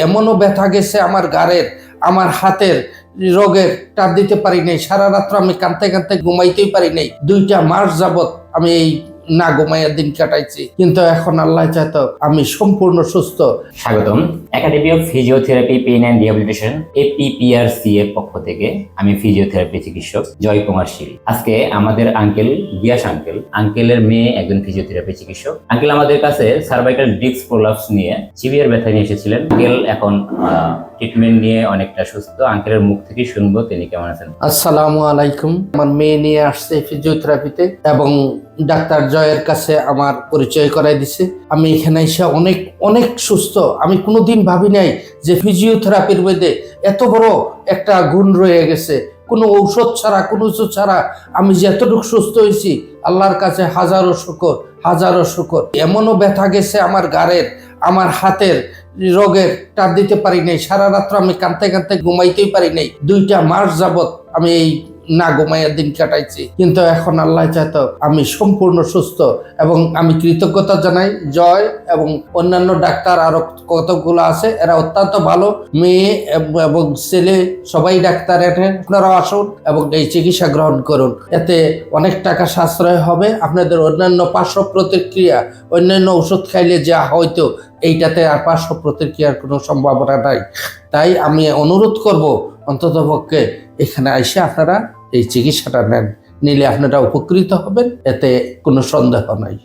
এমনও ব্যথা গেছে আমার ঘাড়ের, আমার হাতের রোগের টার দিতে পারি নাই। সারা রাত্র আমি কাঁদতে কাঁদতে ঘুমাইতেই পারি নাই। 2টা মাস যাবত আমি এই না ঘুমাইয়া দিন কাটাইছি, কিন্তু এখন আল্লাহ চাইতো আমি সম্পূর্ণ সুস্থ। স্বাগতম academy of physiotherapy pain and rehabilitation APPRC এর পক্ষ থেকে। আমি ফিজিওথেরাপি চিকিৎসক জয় কুমার শীল। আজকে আমাদের আঙ্কেল গিয়াস আঙ্কেলের মেয়ে একজন ফিজিওথেরাপি চিকিৎসক। আঙ্কেল আমাদের কাছে সার্ভাইকাল ডিস্ক প্রোলাপস নিয়ে সিভিয়ার ব্যথা নিয়ে এসেছিলেন। আঙ্কেল এখন ট্রিটমেন্ট নিয়ে অনেকটা সুস্থ। আঙ্কেলের মুখ থেকে শুনবো তিনি কেমন আছেন। আসসালামু আলাইকুম। আমার মেয়ে নিয়ে আসছে ফিজিওথেরাপিতে এবং ডাক্তার জয়ের কাছে আমার পরিচয় করাই দিছে। আমি এখানে এসে অনেক অনেক সুস্থ। আমি কোনোদিন ভাবি নাই যে ফিজিওথেরাপির মধ্যে এত বড় একটা গুণ রয়ে গেছে। কোনো ঔষধ ছাড়া, কোনো কিছু ছাড়া আমি যে এতটুকু সুস্থ হয়েছি, আল্লাহর কাছে হাজারো শুকর, হাজারো শুকর। এমনও ব্যথা গেছে আমার ঘাড়ের, আমার হাতের রোগের টার দিতে পারি নাই। সারা রাত্র আমি কাঁদতে কাঁদতে ঘুমাইতেই পারি নাই। 2টা মাস যাবত আমি এই না ঘুমাইয়া দিন কাটাইছি, কিন্তু এখন আল্লাহ চাইতো আমি সম্পূর্ণ সুস্থ এবং আমি কৃতজ্ঞতা জানাই জয় এবং অন্যান্য ডাক্তার আরো কতগুলো আছে, এরা অত্যন্ত ভালো। মেয়ে এবং ছেলে সবাই ডাক্তার, আপনারা আসুন এবং এই চিকিৎসা গ্রহণ করুন। এতে অনেক টাকা সাশ্রয় হবে। আপনাদের অন্যান্য পার্শ্ব প্রতিক্রিয়া, অন্যান্য ওষুধ খাইলে যা হয়তো এইটাতে আর পার্শ্ব প্রতিক্রিয়ার কোনো সম্ভাবনা নাই। তাই আমি অনুরোধ করব অন্ততপক্ষে এখানে এসে আপনারা এই চিকিৎসাটা নেন, নিলে আপনারা উপকৃত হবেন, এতে কোনো সন্দেহ নাই।